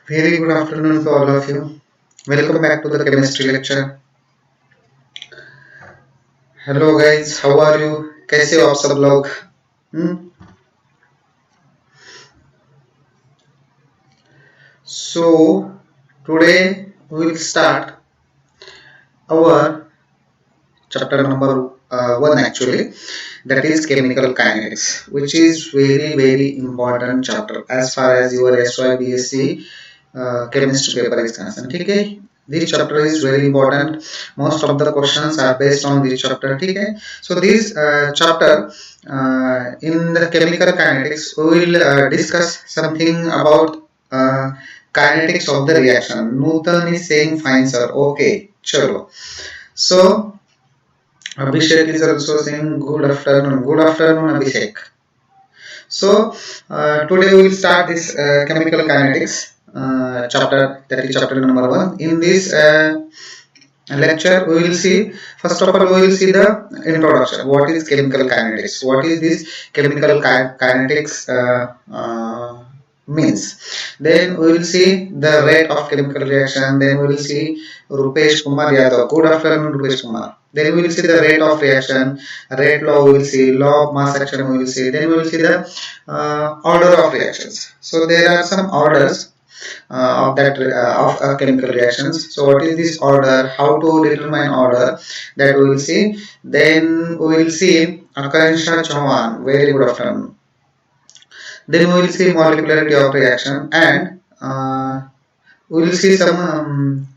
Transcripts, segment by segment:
Very good afternoon to all of you. Welcome back to the chemistry lecture. Hello guys, how are you? कैसे हो आप सब लोग? Hmm? So today we will start our chapter number one actually, that is chemical kinetics, which is very important chapter as far as your SY BSc chemistry paper is concerned. Okay, this chapter is very important. Most of the questions are based on this chapter. Okay, so this chapter in the chemical kinetics we will discuss something about kinetics of the reaction. Nutan is saying fine sir. Okay, chalo. So Abhishek is also saying good afternoon. Good afternoon, Abhishek. So today we will start this chemical kinetics chapter, that is chapter number one. In this lecture, we will see, first of all, we will see the introduction. What is chemical kinetics? What is this chemical kinetics means? Then we will see the rate of chemical reaction. Then we will see Rupesh Kumar Yadav. Good afternoon, Rupesh Kumar. Then we will see the rate of reaction, rate law we will see, law of mass action we will see. Then we will see the order of reactions. So there are some orders of chemical reactions. So what is this order? How to determine order? That we will see. Then we will see Akansha Chauhan. Very good afternoon. Then we will see molecularity of reaction, and we will see some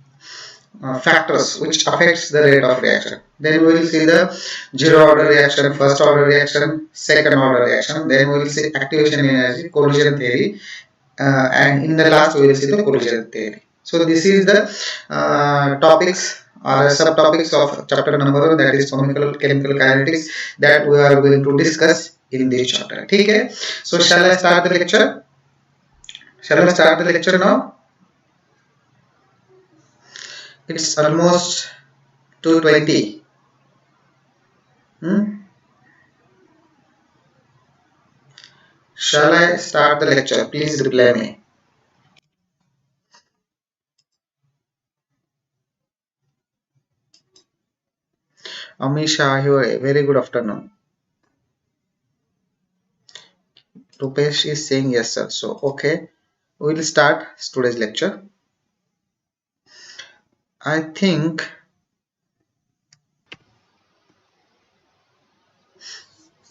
factors which affects the rate of reaction. Then we will see the zero order reaction, first order reaction, second order reaction. Then we will see activation energy, collision theory, and in the last we will see the collision theory. So this is the topics or subtopics of chapter number one, that is chemical kinetics, that we are going to discuss in this chapter. Okay, so shall I start the lecture? Shall I start the lecture now? It's almost 2:20. Shall I start the lecture? Please reply me. Amisha, very good afternoon. Rupesh is saying yes, sir. So, okay, we will start today's lecture. I think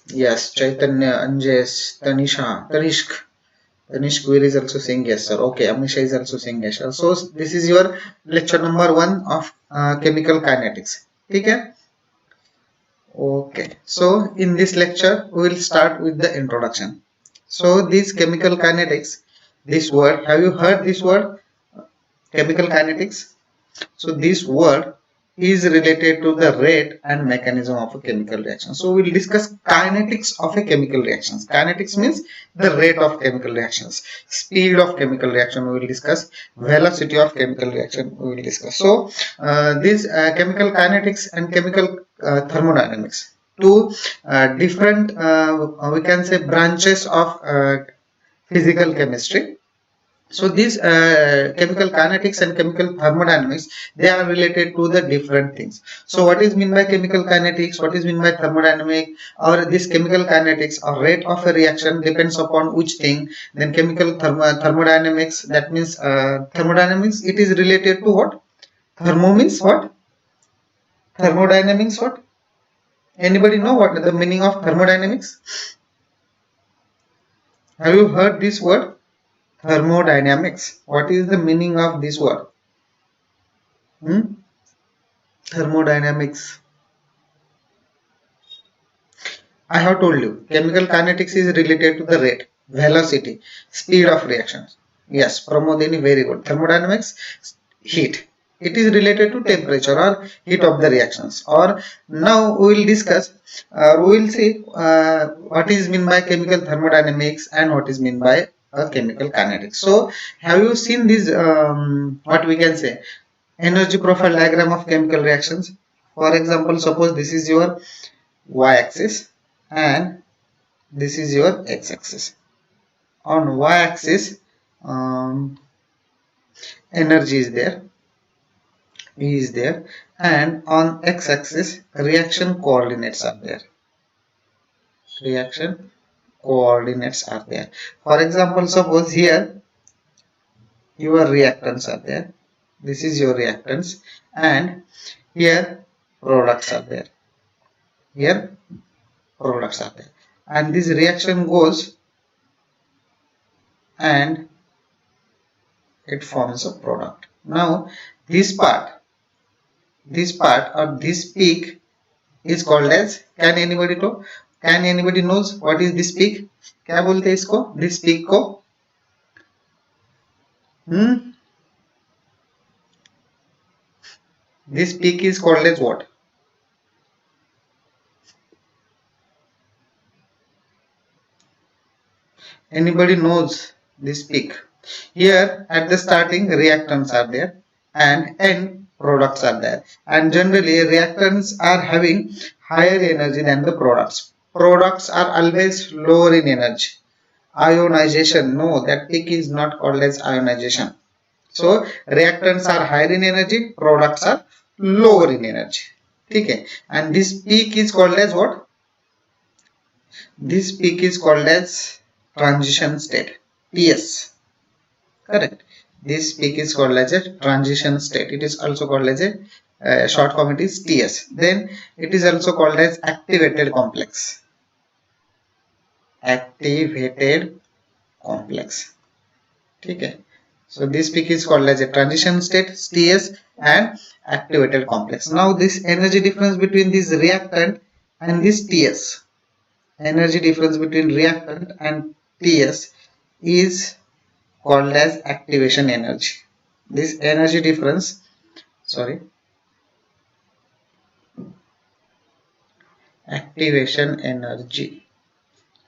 yes, Chaitanya, Anjes, Tanishk Veer is also saying yes, sir. Okay, Amisha is also saying yes, sir. So, this is your lecture number one of chemical kinetics. Okay. Okay, so in this lecture, we will start with the introduction. So, this chemical kinetics, this word, have you heard this word? Chemical kinetics? So, this word is related to the rate and mechanism of a chemical reaction. So, we will discuss kinetics of a chemical reaction. Kinetics means the rate of chemical reactions, speed of chemical reaction we will discuss, velocity of chemical reaction we will discuss. So, these chemical kinetics and chemical thermodynamics, two different we can say branches of physical chemistry. So these chemical kinetics and chemical thermodynamics, they are related to the different things. So what is mean by chemical kinetics, what is mean by thermodynamic, or this chemical kinetics or rate of a reaction depends upon which thing. Then chemical thermodynamics, that means thermodynamics, it is related to what? Thermo means what? Thermodynamics what? Anybody know what the meaning of thermodynamics? Have you heard this word? Thermodynamics. What is the meaning of this word? Thermodynamics. I have told you, chemical kinetics is related to the rate, velocity, speed of reactions. Yes, Pramodini, very good. Thermodynamics, heat. It is related to temperature or heat of the reactions. Or now we will discuss, we will see what is meant by chemical thermodynamics and what is meant by chemical kinetics. So, have you seen this, what we can say, energy profile diagram of chemical reactions? For example, suppose this is your y-axis and this is your x-axis. On y-axis, energy is there, E is there, and on x-axis reaction coordinates are there. Reaction coordinates are there. For example, suppose here your reactants are there. This is your reactants, and here products are there. Here products are there, and this reaction goes and it forms a product. Now this part or this peak is called as, can anybody knows what is this peak? क्या बोलते हैं इसको, this peak को? This peak is called as what? Anybody knows this peak? Here at the starting reactants are there and end products are there, and generally reactants are having higher energy than the products. Products are always lower in energy. Ionization, no, that peak is not called as ionization. So reactants are higher in energy, products are lower in energy. Okay, and this peak is called as what? This peak is called as transition state, TS. Correct. This peak is called as a transition state. It is also called as a short form, it is TS. Then it is also called as activated complex. Activated complex. Okay. So this peak is called as a transition state, TS, and activated complex. Now this energy difference between this reactant and this TS, energy difference between reactant and TS is called as activation energy. This energy difference, activation energy.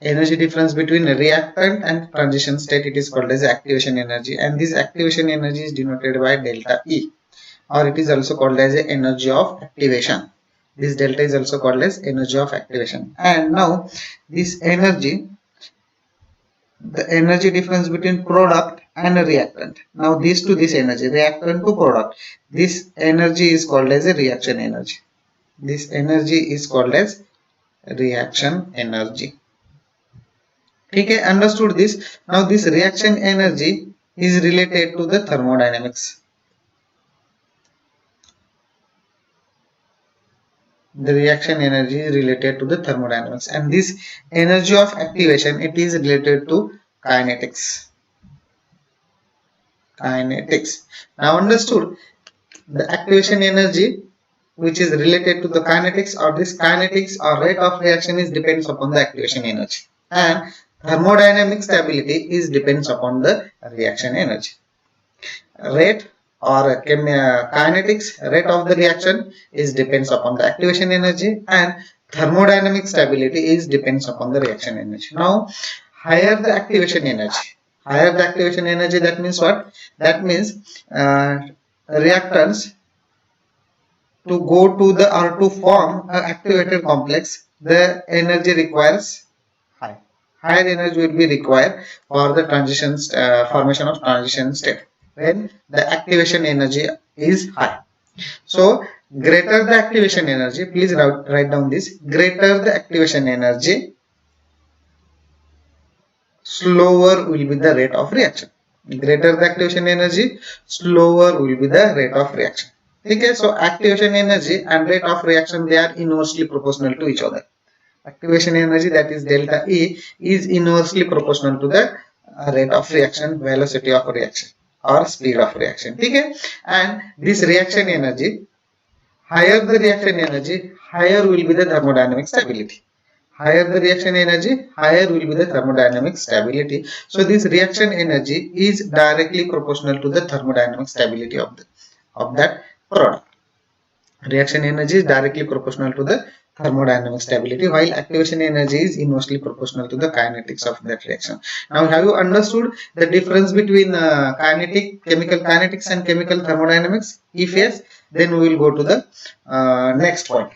Energy difference between reactant and transition state, it is called as activation energy, and this activation energy is denoted by delta E, or it is also called as a energy of activation. This delta is also called as energy of activation. And now this energy, the energy difference between product and a reactant, now this to this energy, reactant to product, this energy is called as a reaction energy. This energy is called as reaction energy. Okay, understood this? Now this reaction energy is related to the thermodynamics. The reaction energy is related to the thermodynamics, and this energy of activation, it is related to kinetics. Kinetics. Now understood, the activation energy which is related to the kinetics, or this kinetics or rate of reaction is depends upon the activation energy, and thermodynamic stability is depends upon the reaction energy. Rate or kinetics, rate of the reaction is depends upon the activation energy, and thermodynamic stability is depends upon the reaction energy. Now higher the activation energy, that means what? That means reactants to go to the or to form an activated complex, the energy requires high. Higher energy will be required for the transitions, formation of transition state when the activation energy is high. So greater the activation energy, please write down this, greater the activation energy, slower will be the rate of reaction. Greater the activation energy, slower will be the rate of reaction. Okay, so activation energy and rate of reaction, they are inversely proportional to each other. Activation energy, that is delta E, is inversely proportional to the rate of reaction, velocity of reaction or speed of reaction. Okay, and this reaction energy, higher the reaction energy, higher will be the thermodynamic stability. Higher the reaction energy, higher will be the thermodynamic stability. So this reaction energy is directly proportional to the thermodynamic stability of that product. Reaction energy is directly proportional to the thermodynamic stability, while activation energy is inversely proportional to the kinetics of that reaction. Now have you understood the difference between chemical kinetics and chemical thermodynamics? If yes, then we will go to the next point.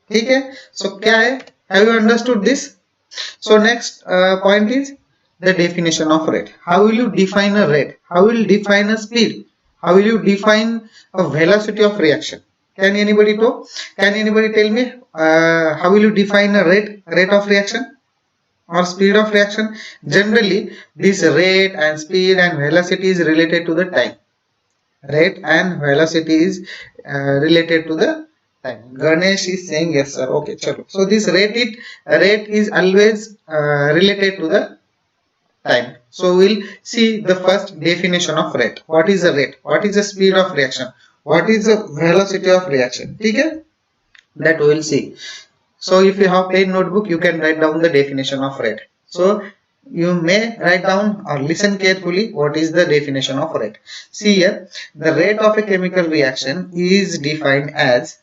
Okay, so क्या है? Have you understood this? So next point is the definition of rate. How will you define a rate? How will you define a speed? How will you define a velocity of reaction? Can anybody tell? Can anybody tell me how will you define a rate of reaction or speed of reaction? Generally, this rate and speed and velocity is related to the time. Rate and velocity is related to the time. Ganesh is saying yes, sir. Okay, chalo. So this rate is always related to the time. So we'll see the first definition of rate. What is the rate? What is the speed of reaction? What is the velocity of reaction? Okay? That we will see. So if you have plain notebook, you can write down the definition of rate. So you may write down or listen carefully what is the definition of rate. See here, the rate of a chemical reaction is defined as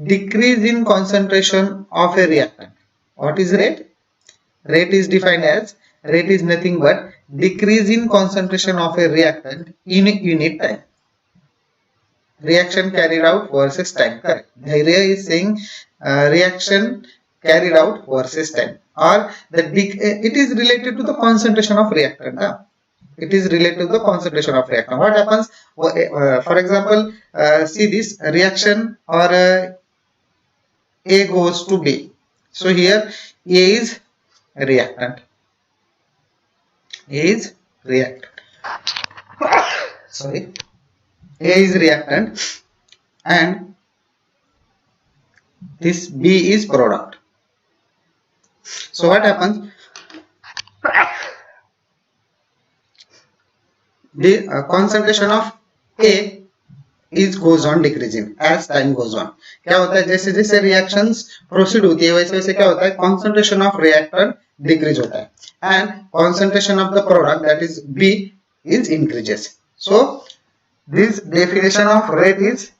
decrease in concentration of a reactant. What is rate? Rate is defined as, rate is nothing but decrease in concentration of a reactant in a unit time. Reaction carried out versus time. Correct. The area is saying reaction carried out versus time, or it is related to the concentration of reactant. It is related to the concentration of reactant. What happens? For example, see this reaction or A goes to B. So here A is reactant. A is reactant. Sorry. A is reactant and this B is product. So what happens? The concentration of A goes on decreasing as time goes on. क्या होता है? जैसे जैसे reactions proceed होती है वैसे वैसे क्या होता है? Concentration of reactant decrease होता है and concentration of the product, that is B, is increases. So this definition of rate is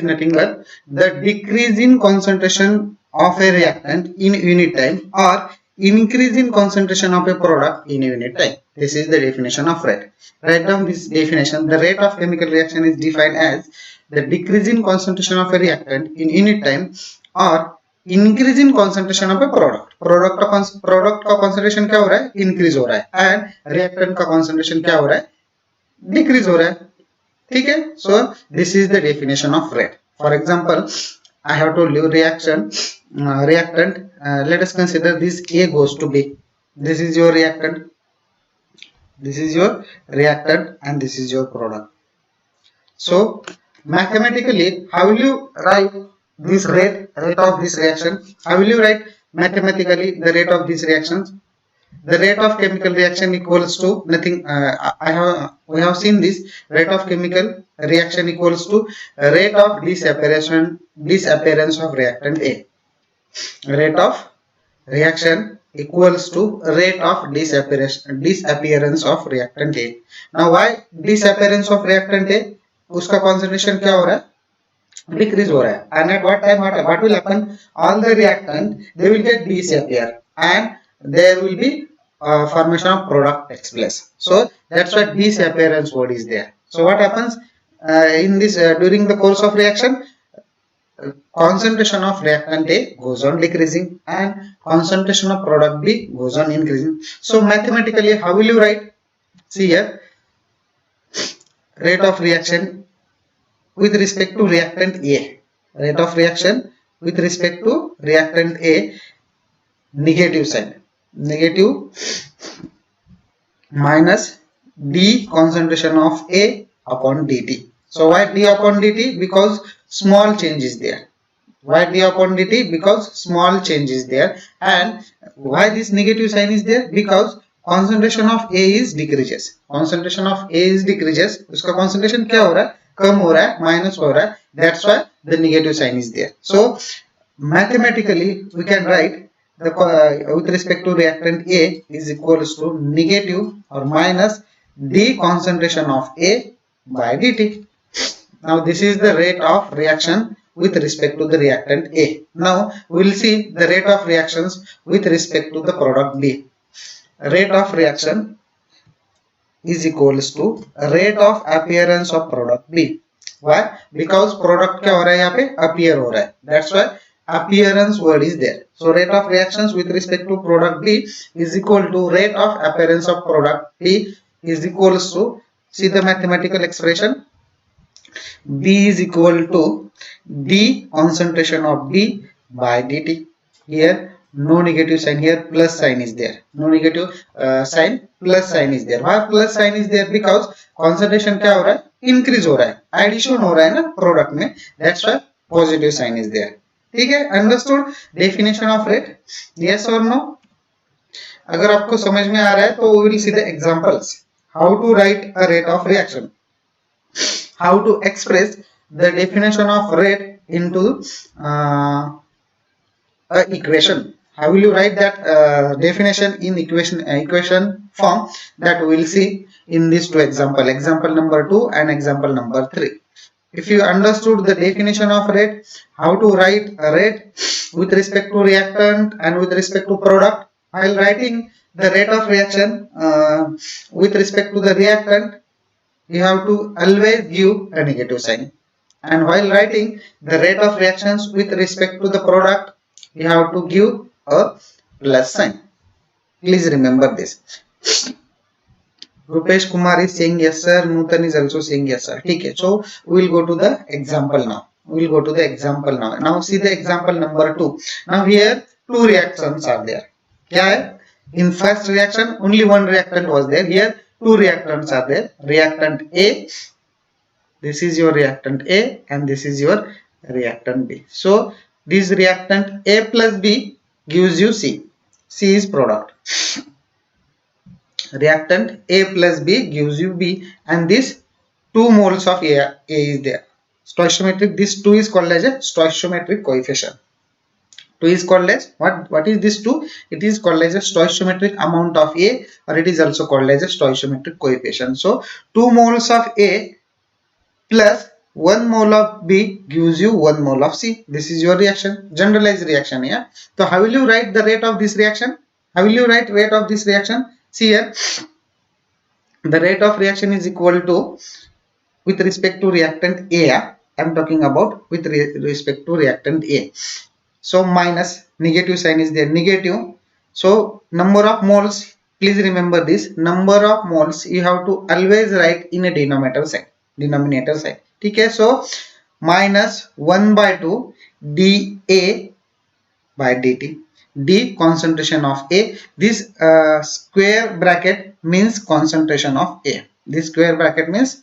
nothing but the decrease in concentration of a reactant in unit time or increase in concentration of a product in unit time. This is the definition of rate. Write down this definition. The rate of chemical reaction is defined as the decrease in concentration of a reactant in unit time or increase in concentration of a product. Product का concentration क्या हो रहा है? Increase हो रहा है and reactant का concentration क्या हो रहा है? Decrease हो रहा है. ठीक है? So this is the definition of rate. For example, I have told you reactant. Let us consider this A goes to B. This is your reactant. This is your reactant and this is your product. So mathematically, how will you write this rate of this reaction? How will you write mathematically the rate of these reactions? The rate of chemical reaction equals to nothing. We have seen this. Rate of chemical reaction equals to rate of disappearance of reactant A. Rate of reaction equals to rate of disappearance of reactant A. Now why disappearance of reactant A? उसका concentration क्या हो रहा है? Decrease हो रहा है. And at what time? What will happen? All the reactant, they will get disappear and there will be formation of product takes place. So that's why disappearance word is there. So what happens in this during the course of reaction? Concentration of reactant A goes on decreasing and concentration of product B goes on increasing. So mathematically, how will you write? See here, rate of reaction with respect to reactant A. Rate of reaction with respect to reactant A, negative sign. Negative minus D concentration of A upon dt. So why D upon dt? Because small change is there. Why D upon dt? Because small change is there. And why this negative sign is there? Because concentration of A is decreases. Concentration of A is decreases. उसका concentration क्या हो रहा है? कम हो रहा है, minus हो रहा है. That's why the negative sign is there. So mathematically we can write with respect to reactant A is equals to negative or minus D concentration of A by dt. Now this is the rate of reaction with respect to the reactant A. Now we will see the rate of reactions with respect to the product B. Rate of reaction is equals to rate of appearance of product B. Why? Because product क्या हो रहा है यहाँ पे appear हो रहा है. That's why appearance word is there. So rate of reactions with respect to product B is equal to rate of appearance of product B is equals to, see the mathematical expression, B is equal to D concentration of B by dt. Here no negative sign, here plus sign is there. No negative sign, plus sign is there. Why plus sign is there? Because concentration क्या हो रहा है? Increase हो रहा है, addition हो रहा है ना product में. That's why positive sign is there. ठीक है, understood? Definition of rate, yes or no? अगर आपको समझ में आ रहा है तो we will see the examples. How to write a rate of reaction? How to express the definition of rate into equation? How will you write that definition in equation form? That we will see in these two examples, example number 2 and example number 3. If you understood the definition of rate, how to write a rate with respect to reactant and with respect to product, while writing the rate of reaction with respect to the reactant, you have to always give a negative sign, and while writing the rate of reactions with respect to the product, you have to give a plus sign. Please remember this. Rupesh Kumar is saying yes sir, Nutan is also saying yes sir. Okay, so we will go to the example now. We will go to the example now. Now see the example number 2. Now here two reactions are there. क्या है? In first reaction only one reactant was there. Here two reactants are there. Reactant A, this is your reactant A and this is your reactant B. So this reactant A plus B gives you C. C is product. Reactant A plus B gives you B, and this 2 moles of A is there. Stoichiometric, this 2 is called as a stoichiometric coefficient. 2 is called as what is this 2? It is called as a stoichiometric amount of A, or it is also called as a stoichiometric coefficient. So 2 moles of A plus 1 mole of B gives you 1 mole of C. This is your reaction, generalized reaction. Yeah. So how will you write the rate of this reaction? How will you write rate of this reaction? See here, the rate of reaction is equal to, with respect to reactant A, I am talking about with respect to reactant A. So minus, negative sign is there, negative. So number of moles, please remember this, number of moles you have to always write in a denominator side. Okay, so minus 1 by 2 dA by dt. D concentration of A. This square bracket means concentration of A. This square bracket means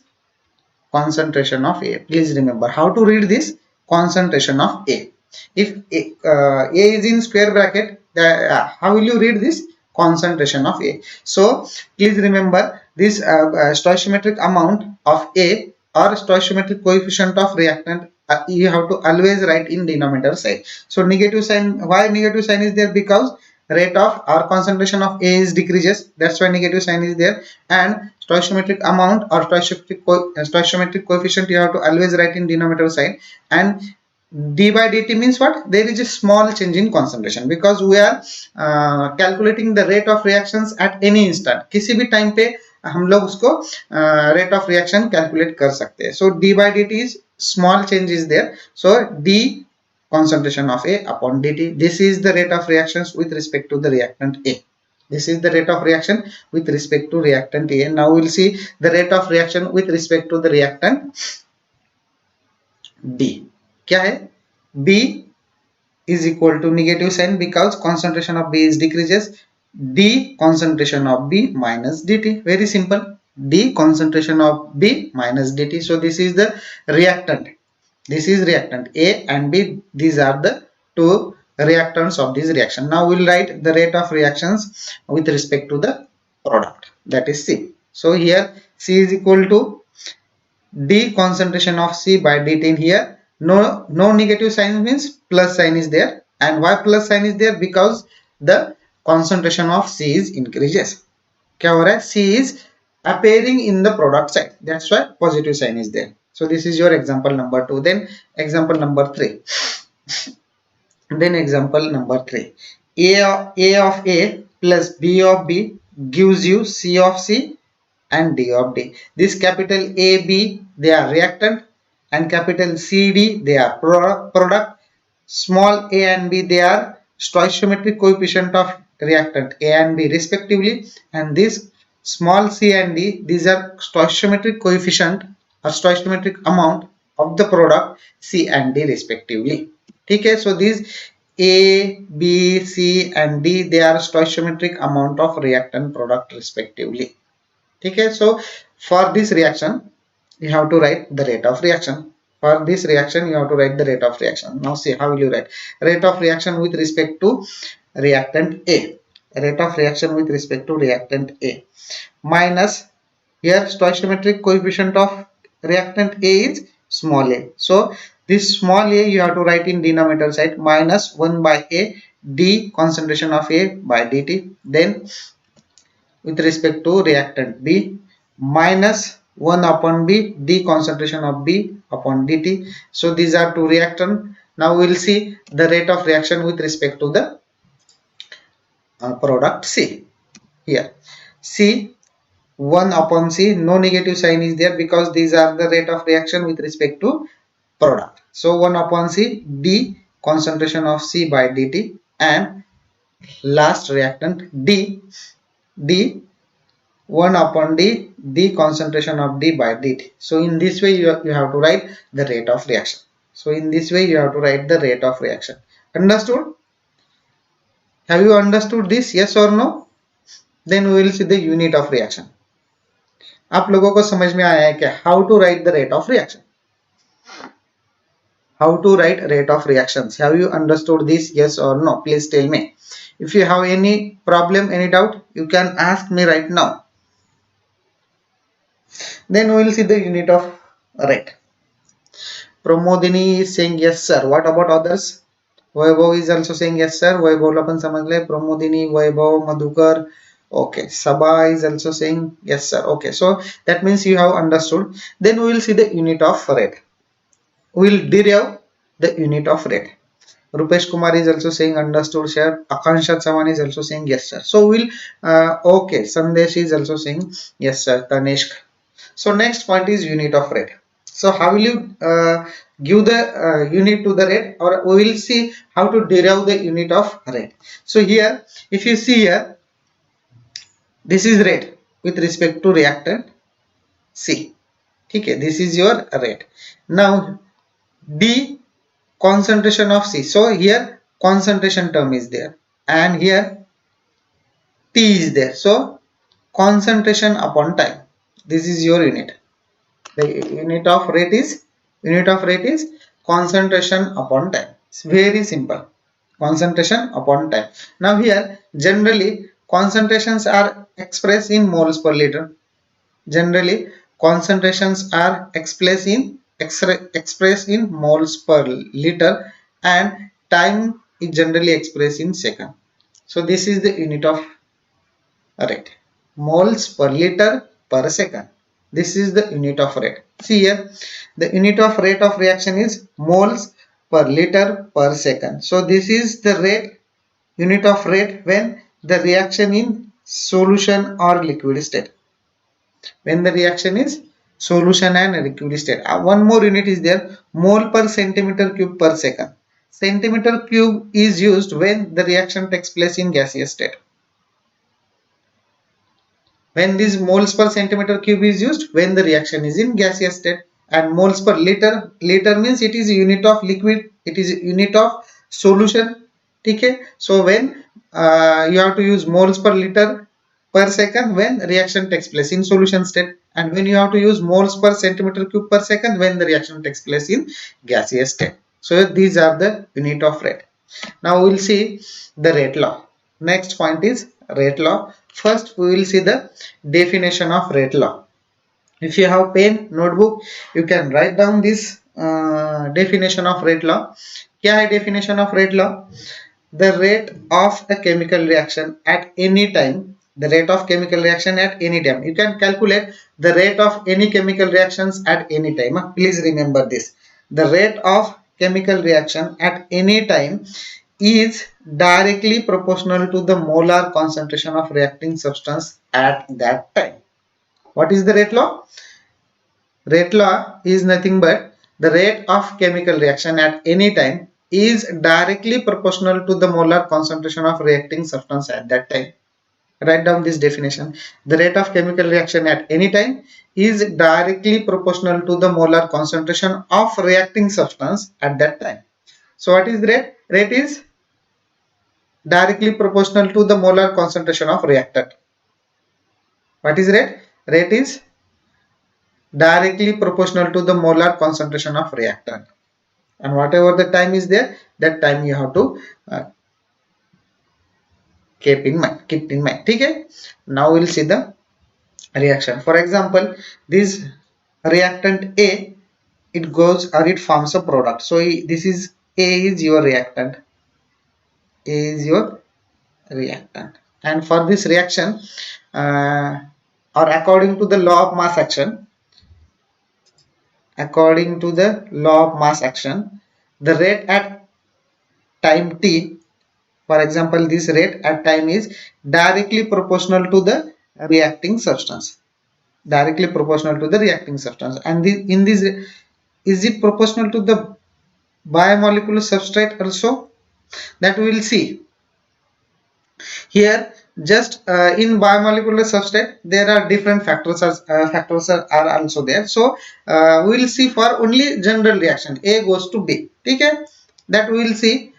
concentration of A. Please remember how to read this, concentration of A. If A is in square bracket, how will you read this? Concentration of A. So please remember this stoichiometric amount of A or stoichiometric coefficient of reactant, you have to always write in denominator side. So negative sign, why negative sign is there? Because rate of or concentration of A is decreases, that's why negative sign is there. And stoichiometric amount or stoichiometric coefficient you have to always write in denominator side. And d by dt means what? There is a small change in concentration, because we are calculating the rate of reactions at any instant. किसी भी time पे हम लोग उसको rate of reaction calculate कर सकते हैं. So d by dt is small change is there. So d concentration of A upon dt. This is the rate of reactions with respect to the reactant A. This is the rate of reaction with respect to reactant A. Now we will see the rate of reaction with respect to the reactant D. क्या है? B is equal to negative sign because concentration of B is decreases. D concentration of B minus dt. Very simple. D concentration of B minus dt. So this is the reactant. This is reactant A and B. These are the two reactants of this reaction. Now we will write the rate of reactions with respect to the product, that is C. So here C is equal to D concentration of C by dt. In here no negative sign means plus sign is there. And why plus sign is there? Because the concentration of C is increases. क्या हो रहा है? C is appearing in the product side, that's why positive sign is there. So this is your example number 2. Then example number 3. Then example number 3. A of A plus B of B gives you C of C and D of D. This capital A, B, they are reactant, and capital C, D, they are product. small a and b, they are stoichiometric coefficient of reactant A and B respectively, and this small c and d, these are stoichiometric coefficient or stoichiometric amount of the product C and D respectively. Okay, so these A, B, C and D, they are stoichiometric amount of reactant product respectively. Okay, so for this reaction you have to write the rate of reaction. For this reaction you have to write the rate of reaction. Now see, how will you write rate of reaction with respect to reactant A? Rate of reaction with respect to reactant A minus, here stoichiometric coefficient of reactant A is small a. So this small a you have to write in denominator side, minus 1 by A d concentration of A by dt. Then with respect to reactant B, minus 1 upon B d concentration of B upon dt. So these are two reactant. Now we will see the rate of reaction with respect to the product C. Here C, 1 upon C, no negative sign is there because these are the rate of reaction with respect to product. So 1 upon C d concentration of C by dt, and last reactant D 1 upon d concentration of D by dt. So in this way you have to write the rate of reaction. So in this way you have to write the rate of reaction. Understood? Have you understood this? Yes or no? Then we will see the unit of reaction. आप लोगों को समझ में आया है क्या how to write the rate of reaction? How to write rate of reactions? Have you understood this? Yes or no? Please tell me. If you have any problem, any doubt, you can ask me right now. Then we will see the unit of rate. Pramodini is saying yes sir. What about others? Vaibhav is also saying yes sir. Vaibhav la पण समझ ले. Pramodini, Vaibhav, Madhukar. Okay, Sabha is also saying yes sir. Okay, so that means you have understood. Then we will see the unit of rate. We will derive the unit of rate. Rupesh Kumar is also saying understood sir. Akansha Chavan is also saying yes sir. So we'll okay, Sandesh is also saying yes sir. Tanishk. So next point is unit of rate. So how will you give the unit to the rate, or we will see how to derive the unit of rate. So here if you see here, this is rate with respect to reactant C. Okay, this is your rate. Now D concentration of C. So here concentration term is there and here T is there. So concentration upon time. This is your unit. The unit of rate is concentration upon time. It's very simple. Concentration upon time. Now here generally concentrations are expressed in moles per liter. Generally concentrations are expressed in moles per liter, and time is generally expressed in second. So this is the unit of rate, moles per liter per second. This is the unit of rate. See here, the unit of rate of reaction is moles per liter per second. So this is the rate, unit of rate when the reaction in solution or liquid state. When the reaction is solution and liquid state. One more unit is there, mole per centimeter cube per second. Centimeter cube is used when the reaction takes place in gaseous state. When this moles per centimeter cube is used when the reaction is in gaseous state, and moles per liter, liter means it is a unit of liquid, it is a unit of solution. Okay, so when you have to use moles per liter per second when reaction takes place in solution state, and when you have to use moles per centimeter cube per second when the reaction takes place in gaseous state. So these are the unit of rate. Now we will see the rate law. Next point is rate law. First we will see the definition of rate law. If you have pen, notebook, you can write down this definition of rate law. क्या है definition of rate law? The rate of a chemical reaction at any time. The rate of chemical reaction at any time. You can calculate the rate of any chemical reactions at any time. Please remember this. The rate of chemical reaction at any time is directly proportional to the molar concentration of reacting substance at that time. What is the rate law? Rate law is nothing but the rate of chemical reaction at any time is directly proportional to the molar concentration of reacting substance at that time. Write down this definition. The rate of chemical reaction at any time is directly proportional to the molar concentration of reacting substance at that time. So what is the rate? Rate is directly proportional to the molar concentration of reactant. What is rate? Rate is directly proportional to the molar concentration of reactant. And whatever the time is there, that time you have to keep in mind. Okay? Now we'll see the reaction. For example, this reactant A, it goes or it forms a product. So this is A is your reactant. A is your reactant. And for this reaction, or according to the law of mass action, the rate at time t, for example, this rate at time is directly proportional to the reacting substance. And in this, is it proportional to the biomolecular substrate also? That we will see. Here, just in biomolecular substrate, there are different factors are also there. So we will see for only general reaction, A goes to B. Okay, that we will see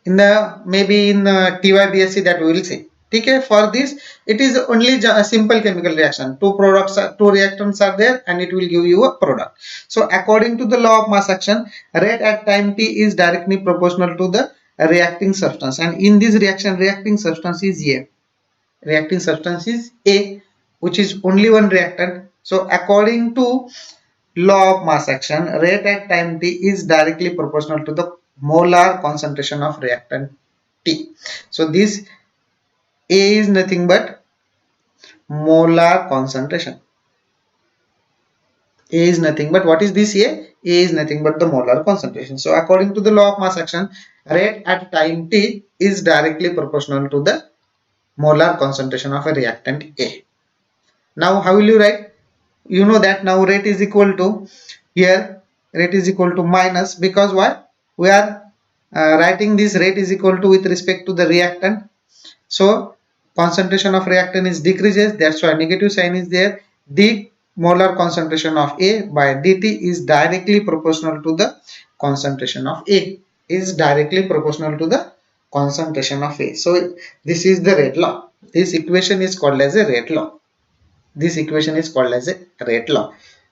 in the maybe in TYBSc, that we will see. Okay, for this it is only a simple chemical reaction. Two reactants are there, and it will give you a product. So according to the law of mass action, rate at time t is directly proportional to the reacting substance, and in this reaction, reacting substance is A, which is only one reactant. So according to law of mass action, rate at time t is directly proportional to the molar concentration of reactant T. So this A is nothing but molar concentration. A is nothing but, what is this A? A is nothing but the molar concentration. So according to the law of mass action, rate at time t is directly proportional to the molar concentration of a reactant A. Now how will you write? You know that now rate is equal to, here rate is equal to minus, because why? We are writing this rate is equal to with respect to the reactant. So concentration of reactant is decreases, that's why negative sign is there. The molar concentration of A by dt is directly proportional to the concentration of A. So this is the rate law. This equation is called as a rate law.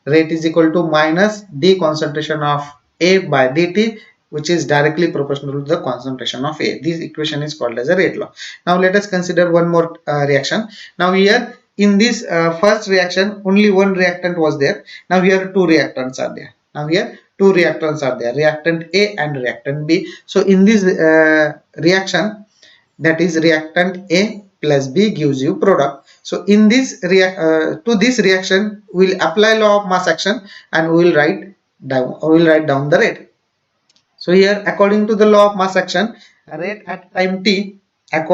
Rate is equal to minus the concentration of A by dt, which is directly proportional to the concentration of A. This equation is called as a rate law. Now let us consider one more reaction. Now here in this first reaction, only one reactant was there. Now here two reactants are there. Reactant A and reactant B. So in this reaction, that is reactant A plus B gives you product. So in this to this reaction, we will apply law of mass action, and we will write down the rate. So here, according to the law of mass action, rate at time t, rate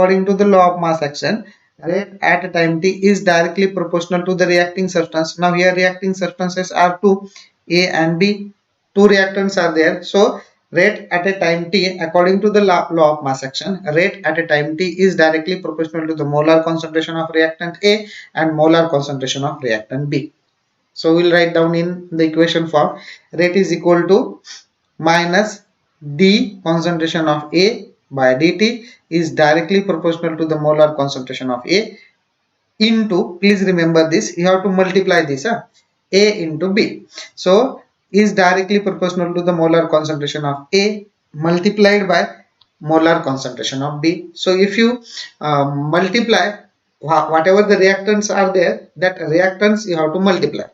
at time t is directly proportional to the reacting substance. Now here reacting substances are two, A and B. Two reactants are there. So rate at a time t, according to the law of mass action, rate at a time t is directly proportional to the molar concentration of reactant A and molar concentration of reactant B. So we'll write down in the equation form, rate is equal to minus the concentration of A by dt is directly proportional to the molar concentration of A into, please remember this, you have to multiply this, A into B. So is directly proportional to the molar concentration of A multiplied by molar concentration of B. So if you multiply whatever the reactants are there, that reactants you have to multiply.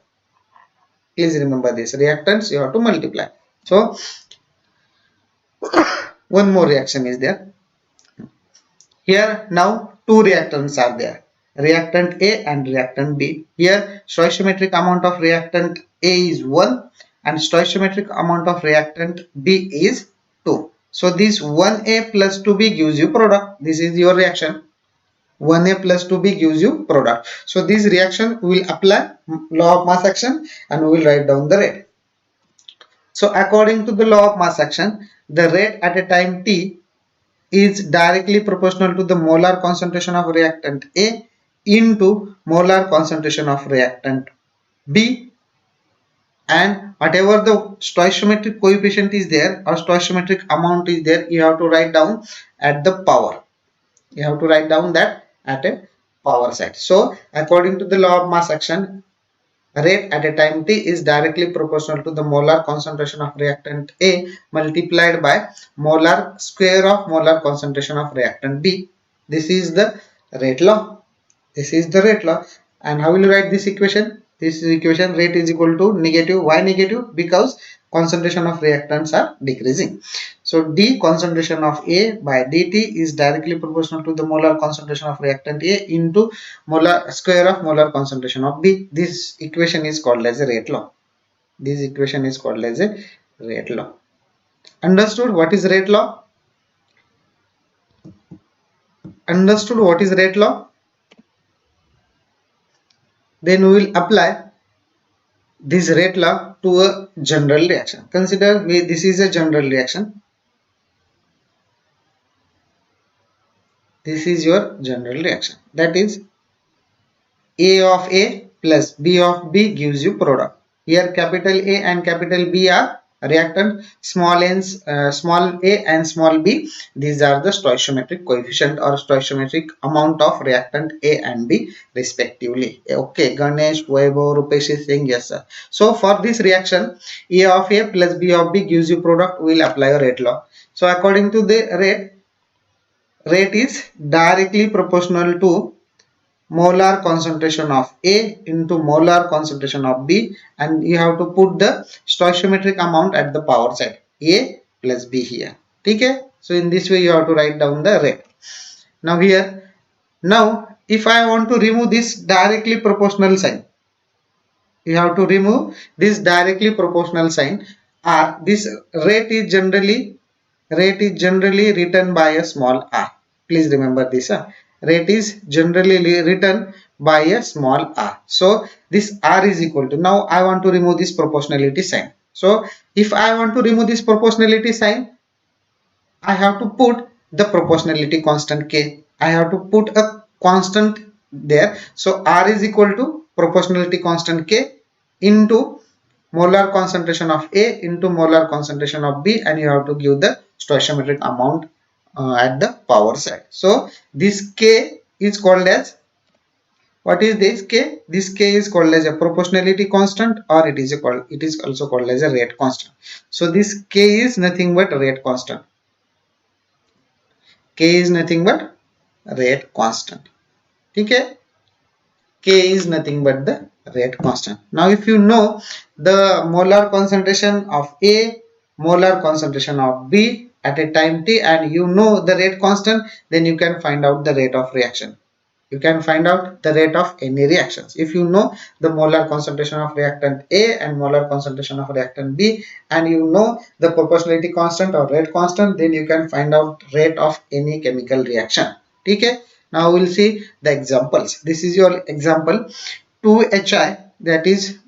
Please remember this, reactants you have to multiply. So one more reaction is there. Here now two reactants are there, reactant A and reactant B. Here stoichiometric amount of reactant A is 1 and stoichiometric amount of reactant B is 2. So this 1A plus 2B gives you product. This is your reaction. 1A plus 2B gives you product. So this reaction we will apply law of mass action, and we will write down the rate. So according to the law of mass action, the rate at a time t is directly proportional to the molar concentration of reactant A into molar concentration of reactant B, and whatever the stoichiometric coefficient is there or stoichiometric amount is there, you have to write down at the power. You have to write down that at a power side. So according to the law of mass action, rate at a time t is directly proportional to the molar concentration of reactant A multiplied by molar square of molar concentration of reactant B. This is the rate law. This is the rate law. And how will you write this equation? This equation, rate is equal to negative. Why negative? Because concentration of reactants are decreasing. So d concentration of A by dt is directly proportional to the molar concentration of reactant A into molar square of molar concentration of B. This equation is called as a rate law. This equation is called as a rate law. Understood what is rate law? Understood what is rate law? Then we will apply this rate law to a general reaction. Consider this is a general reaction. This is your general reaction. That is A of A plus B of B gives you product. Here capital A and capital B are reactant, small a and small b. These are the stoichiometric coefficient or stoichiometric amount of reactant A and B respectively. Okay, Ganesh, Vaibhav, Rupesh is saying yes sir. So for this reaction, A of A plus B of B gives you product. We will apply a rate law. So according to the rate is directly proportional to molar concentration of A into molar concentration of B, and you have to put the stoichiometric amount at the power side, A plus B here. Okay, so in this way you have to write down the rate. Now here, now if I want to remove this directly proportional sign, you have to remove this directly proportional sign, or this rate is generally written by a small r. Please remember this. Rate is generally written by a small r. So this r is equal to, now I want to remove this proportionality sign. So if I want to remove this proportionality sign, I have to put the proportionality constant k. I have to put a constant there. So r is equal to proportionality constant k into molar concentration of A into molar concentration of B, and you have to give the stoichiometric amount at the power side. So this K is called as, what is this K? This K is called as a proportionality constant, or it is also called as a rate constant. So this K is nothing but rate constant. K is nothing but rate constant. Okay? K is nothing but the rate constant. Now if you know the molar concentration of A, molar concentration of B at a time t, and you know the rate constant, then you can find out the rate of reaction. You can find out the rate of any reactions. If you know the molar concentration of reactant A and molar concentration of reactant B, and you know the proportionality constant or rate constant, then you can find out rate of any chemical reaction. Okay? Now we will see the examples. This is your example. 2HI, that is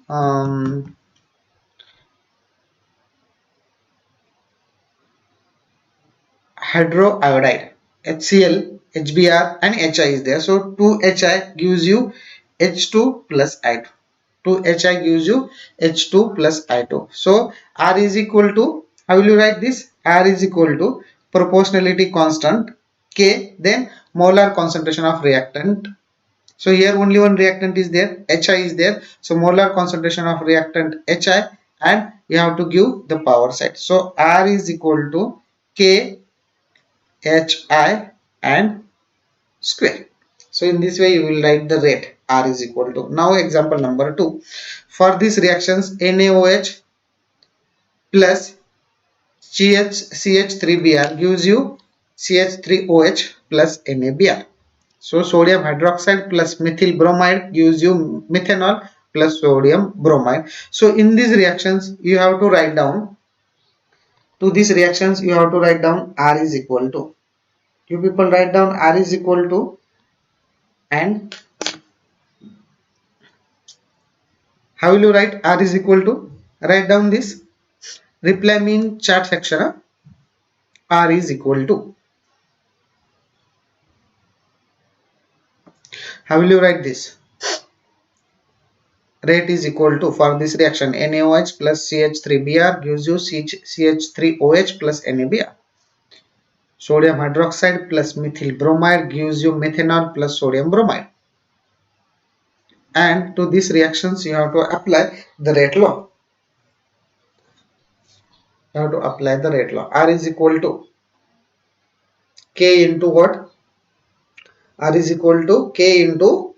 hydroiodide, HCl, HBr and HI is there. So 2HI gives you H2 plus I2. 2HI gives you H2 plus I2. So R is equal to, how will you write this? R is equal to proportionality constant K, then molar concentration of reactant. So here only one reactant is there, HI is there. So molar concentration of reactant HI, and you have to give the power side. So R is equal to K HI and square. So in this way you will write the rate R is equal to. Now example number 2. For these reactions, NaOH plus CH3Br gives you CH3OH plus NaBr. So sodium hydroxide plus methyl bromide gives you methanol plus sodium bromide. So in these reactions you have to write down, to these reactions you have to write down R is equal to. You people write down R is equal to, and how will you write R is equal to? Write down this. reply me in chat section. R is equal to, how will you write this? Rate is equal to, for this reaction, NaOH plus CH3Br gives you CH3OH plus NaBr. Sodium hydroxide plus methyl bromide gives you methanol plus sodium bromide. And to these reactions you have to apply the rate law. You have to apply the rate law. R is equal to K into what? R is equal to K into,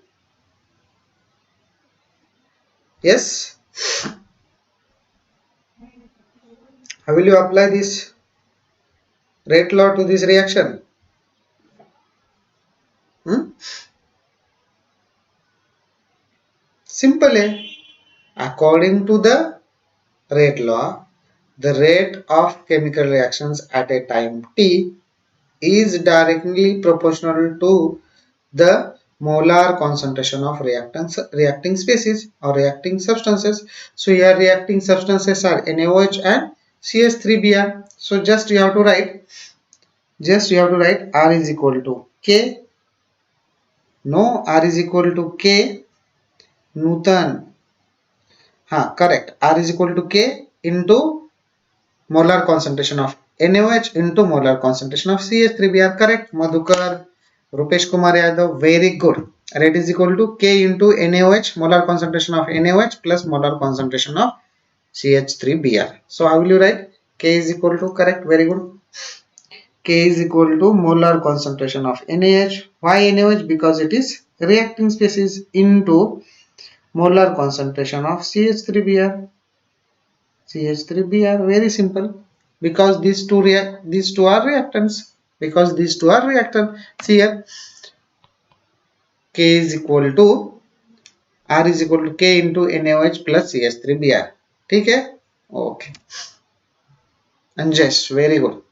yes, how will you apply this rate law to this reaction? Simple, eh? According to the rate law, the rate of chemical reactions at a time t is directly proportional to the molar concentration of reacting species or reacting substances. So here reacting substances are NaOH and CH3Br. So just you have to write R is equal to K. No, R is equal to K Newton. Correct. R is equal to K into molar concentration of NaOH into molar concentration of CH3Br. Correct, Madhukar, Rupesh Kumar Yadav, very good. Rate is equal to K into NaOH, molar concentration of NaOH plus molar concentration of CH3Br. So how will you write? K is equal to, correct, very good. K is equal to molar concentration of NaOH. Why NaOH? Because it is reacting species, into molar concentration of CH3Br. CH3Br, very simple, because these two are reactants. See here, K is equal to, R is equal to K into NaOH plus CH3Br. Okay. Okay. And just very good.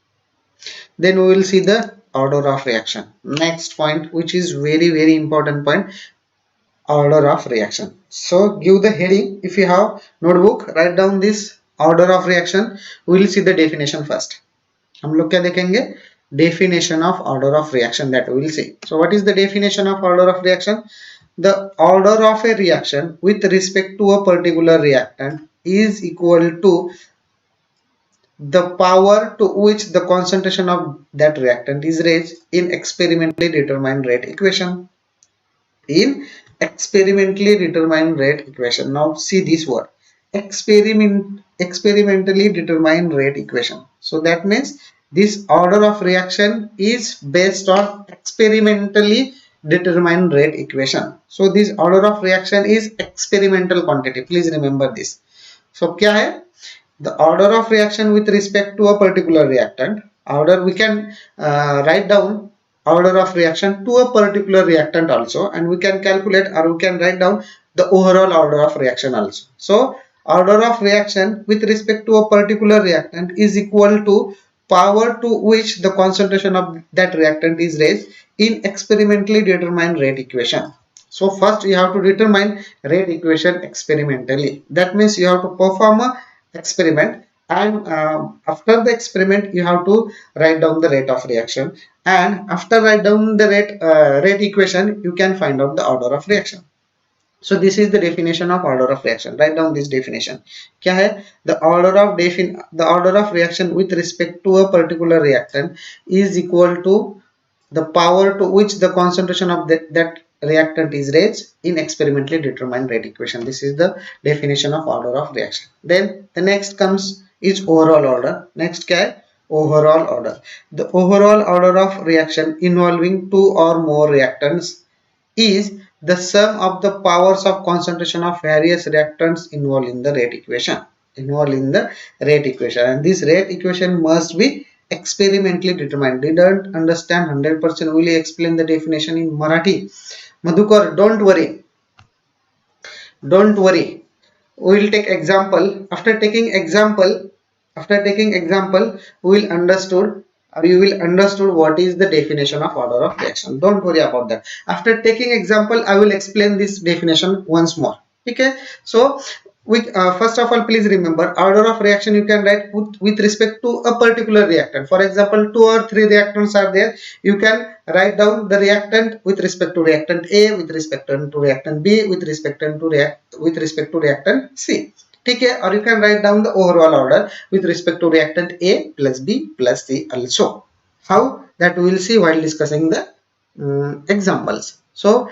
Then we will see the order of reaction. Next point, which is very important point, order of reaction. So give the heading. If you have notebook, write down this order of reaction. We will see the definition first. हम लोग क्या देखेंगे? Definition of order of reaction, that we will see. So what is the definition of order of reaction? The order of a reaction with respect to a particular reactant is equal to the power to which the concentration of that reactant is raised in experimentally determined rate equation. In experimentally determined rate equation. Now see this word, experimentally determined rate equation. So that means this order of reaction is based on experimentally determined rate equation. So this order of reaction is experimental quantity. Please remember this. So क्या है? The order of reaction with respect to a particular reactant. Order, we can write down order of reaction to a particular reactant also, and we can calculate, or we can write down the overall order of reaction also. So order of reaction with respect to a particular reactant is equal to power to which the concentration of that reactant is raised in experimentally determined rate equation. So first you have to determine rate equation experimentally. That means you have to perform a experiment, and after the experiment you have to write down the rate of reaction, and after write down the rate equation you can find out the order of reaction. So this is the definition of order of reaction. Write down this definition. क्या है? The order of reaction with respect to a particular reactant is equal to the power to which the concentration of that reactant is raised in experimentally determined rate equation. This is the definition of order of reaction. Then the next comes is overall order. Next क्या है? Overall order. The overall order of reaction involving two or more reactants is the sum of the powers of concentration of various reactants involved in the rate equation. And this rate equation must be experimentally determined. Didn't understand 100%, will explain the definition in Marathi. Madhukar, don't worry. We will take example. After taking example, we will understood what is the definition of order of reaction. Don't worry about that. After taking example, I will explain this definition once more. Okay. So first of all, please remember, order of reaction you can write with respect to a particular reactant. For example, 2 or 3 reactants are there. You can write down the reactant with respect to reactant A, with respect to reactant B, with respect to reactant C. Okay, or you can write down the overall order with respect to reactant A plus B plus C also. How? That we will see while discussing the examples. So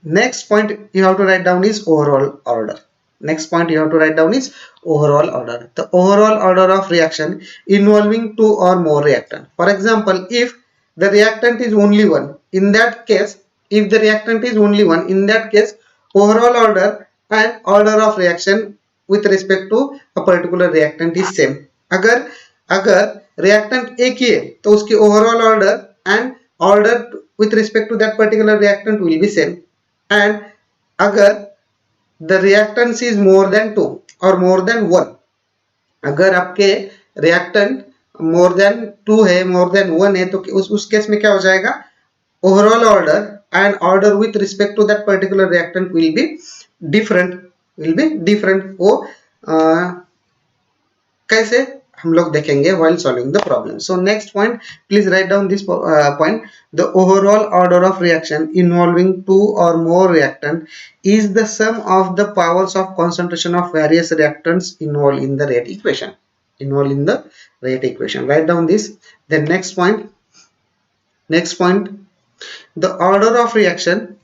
next point you have to write down is overall order. Next point you have to write down is overall order. The overall order of reaction involving 2 or more reactant. For example, if the reactant is only one, in that case, if the reactant is only one, in that case, overall order and order of reaction with respect to a particular reactant is same. अगर अगर reactant एक ही है तो उसकी overall order and order with respect to that particular reactant will be same. And अगर the reactants is more than 2 or more than 1, अगर आपके reactant more than 2 है, more than 1 है, तो उस केस में क्या हो जाएगा, overall order and order with respect to that particular reactant will be different. वो कैसे हम लोग देखेंगे while solving the problem. So next point, please write down this point. The overall order of reaction involving 2 or more reactant is the sum of the powers of concentration of various reactants involved in the rate equation. Write down this. Then next point, the order of reaction.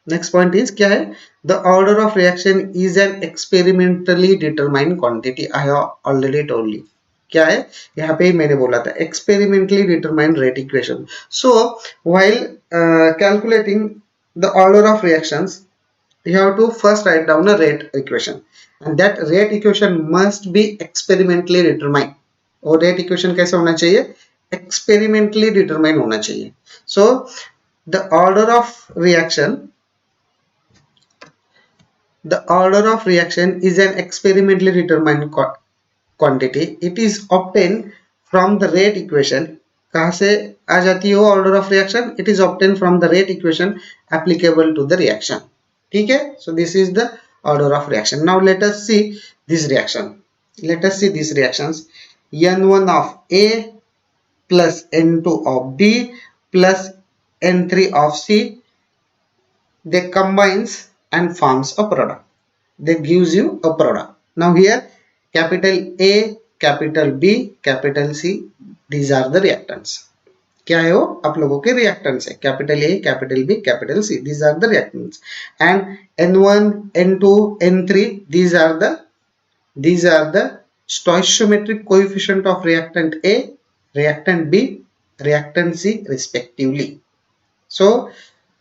Next point is क्या है? The order of reaction is an experimentally determined quantity. I have already told you. क्या है? यहाँ पे मैंने बोला था experimentally determined rate equation. So while calculating the order of reactions, you have to first write down a rate equation, and that rate equation must be experimentally determined. और rate equation कैसे होना चाहिए? Experimentally determined होना चाहिए. So the order of reaction is an experimentally determined quantity. It is obtained from the rate equation. कहाँ से आ जाती है वो order of reaction? It is obtained from the rate equation applicable to the reaction. ठीक है? So this is the order of reaction. Now let us see this reaction. Let us see these reactions. N1 of A plus N2 of B plus N3 of C. They combines and forms a product. They gives you a product. Now here capital A, capital B, capital C, these are the reactants. क्या है वो? आप लोगों के reactants है. Capital A, capital B, capital C, these are the reactants. And N1, N2, N3, these are the stoichiometric coefficient of reactant A, reactant B, reactant C respectively. So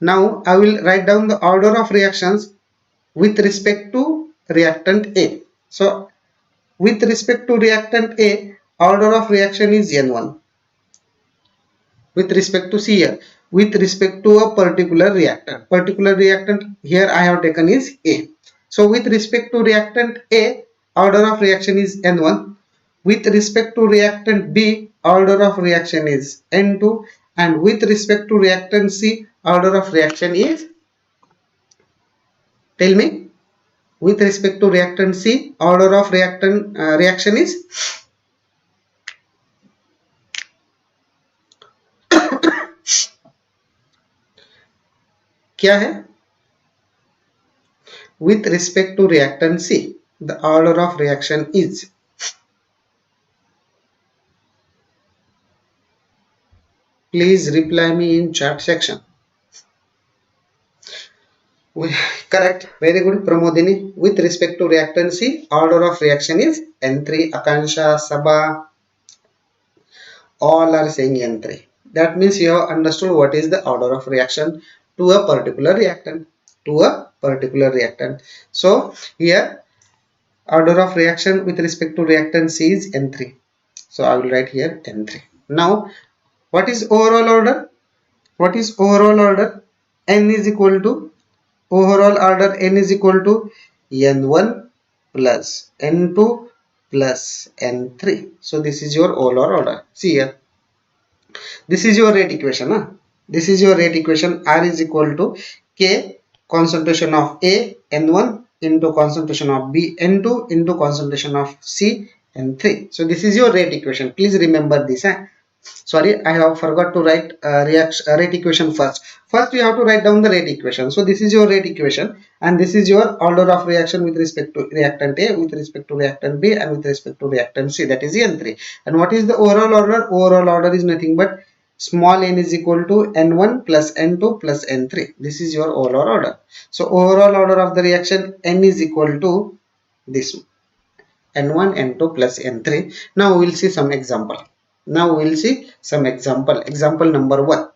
now I will write down the order of reactions with respect to reactant A. So with respect to reactant A, order of reaction is N1. With respect to C here, with respect to a particular reactant here I have taken is A. So with respect to reactant A, order of reaction is N1. With respect to reactant B, order of reaction is N2. And with respect to reactant C, order of reaction is, tell me, with respect to reactant C, order of reaction is क्या है? With respect to reactant C, the order of reaction is, please reply me in chat section. Correct, very good Pramodini. With respect to reactant C, order of reaction is N3. Akansha, Sabha, all are saying N3. That means you have understood what is the order of reaction to a particular reactant. So here order of reaction with respect to reactant C is N3. So I will write here N3. Now what is overall order? N is equal to N1 plus N2 plus N3. So this is your overall order. See here. This is your rate equation. This is your rate equation. R is equal to K, concentration of A, N1 into concentration of B N2 into concentration of C N3. So this is your rate equation. Please remember this. Sorry, I have forgot to write rate equation first. First you have to write down the rate equation. So this is your rate equation and this is your order of reaction with respect to reactant A, with respect to reactant B and with respect to reactant C, that is N3. And what is the overall order? Overall order is nothing but small n is equal to N1 plus N2 plus N3. This is your overall order. So overall order of the reaction N is equal to this N1, N2 plus N3. Now we will see some example. Now we will see some example. Example number 1.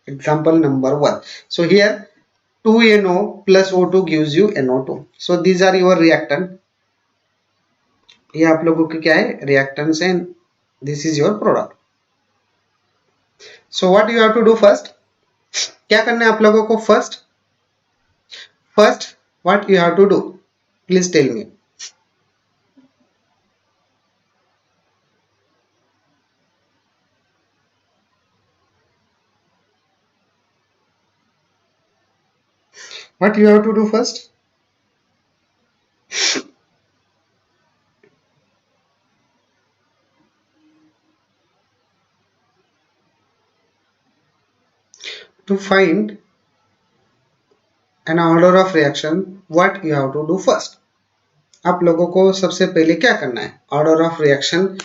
Example number 1. So here 2NO plus O2 gives you NO2. So these are your reactant. ये आप लोगों के क्या है reactants and this is your product. So what you have to do first? क्या करना है आप लोगों को first? First what you have to do? Please tell me. What you have to do first? To find an order of reaction, what you have to do first? आप लोगों को सबसे पहले क्या करना है? Order of reaction,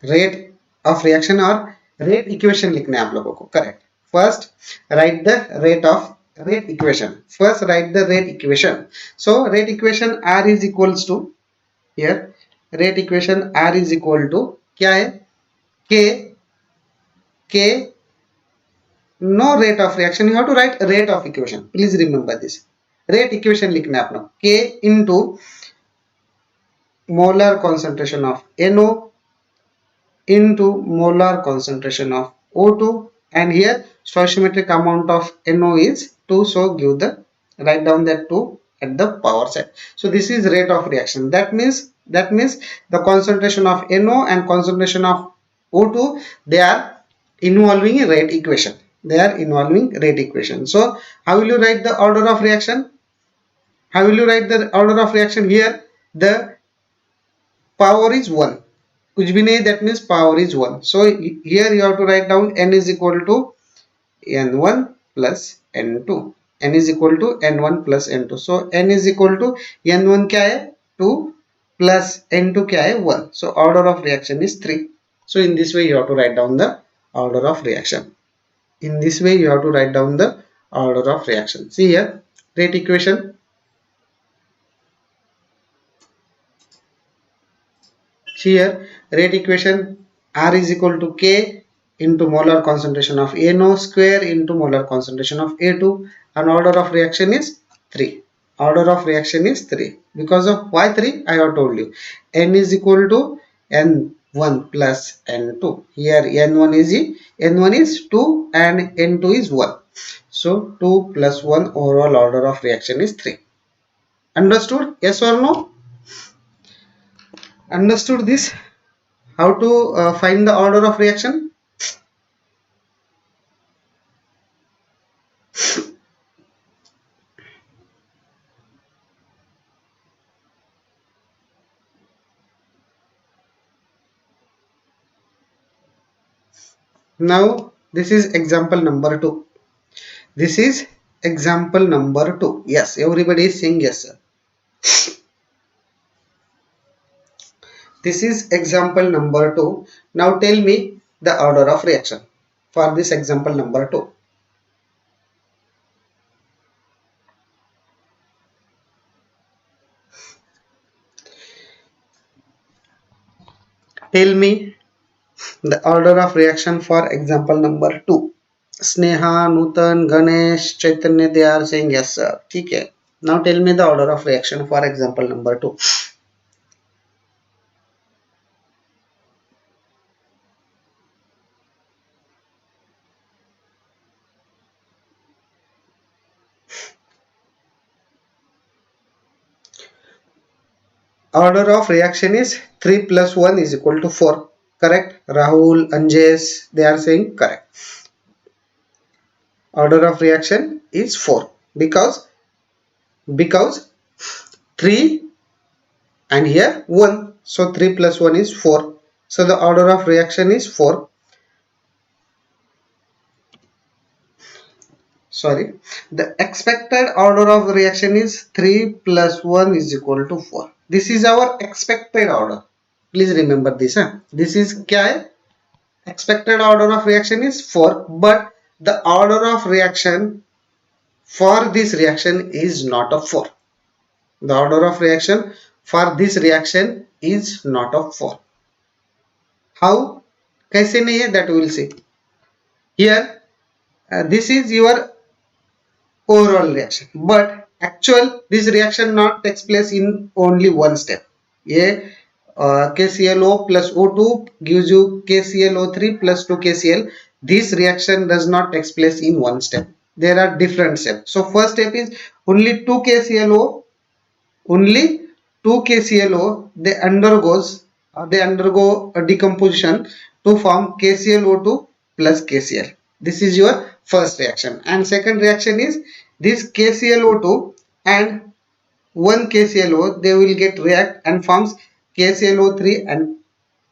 rate of reaction और rate equation लिखना है आप लोगों को. Correct. First write the rate equation. First write the rate equation. So rate equation R is equals to, here rate equation R is equal to क्या है? K no rate of reaction, you have to write rate of equation. Please remember this. Rate equation लिखना है अपना. K into molar concentration of NO into molar concentration of O2, and here stoichiometric amount of NO is 2, so give the, write down that 2 at the power side. So this is rate of reaction. That means the concentration of NO and concentration of O2, they are involving a rate equation. They are involving rate equation. So how will you write the order of reaction? How will you write the order of reaction? Here the power is 1. कुछ भी नहीं, that means power is 1. So here you have to write down n is equal to n1 plus n2. n is equal to n1 plus n2. So n is equal to n1 क्या है 2 plus n2 क्या है 1. So order of reaction is 3. So in this way you have to write down the order of reaction. In this way you have to write down the order of reaction. See here rate equation. Here rate equation R is equal to K into molar concentration of NO square into molar concentration of A2, and order of reaction is 3. Order of reaction is 3. Because of why 3? I have told you. N is equal to N1 plus N2. Here N1 is 2 and N2 is 1. So 2 plus 1 overall order of reaction is 3. Understood? Yes or no? Understood this? How to find the order of reaction? Now this is example number 2. This is example number 2. Yes, everybody is saying yes, sir. This is example number 2. Now tell me the order of reaction for this example number 2. Tell me the order of reaction for example number 2. Sneha, Nutan, Ganesh, Chaitanya, they are saying yes, sir. Okay. Now tell me the order of reaction for example number 2. Order of reaction is 3 plus 1 is equal to 4. Correct? Rahul, Anjesh, they are saying correct. Order of reaction is 4 because because 3 and here 1. So 3 plus 1 is 4. So the order of reaction is 4. Sorry. The expected order of the reaction is 3 plus 1 is equal to 4. This is our expected order. Please remember this. This is क्या है? Expected order of reaction is 4, but the order of reaction for this reaction is not of 4. The order of reaction for this reaction is not of 4. How? कैसे नहीं है? That we will see. Here, this is your overall reaction, but actual this reaction not takes place in only one step. ये KClO plus O2 gives you KClO3 plus 2 KCl. This reaction does not take place in one step. There are different steps. So first step is only 2 KClO. Only 2 KClO they undergo a decomposition to form KClO2 plus KCl. This is your first reaction. And second reaction is this KClO2 and 1 KClO they will get react and forms KClO3 and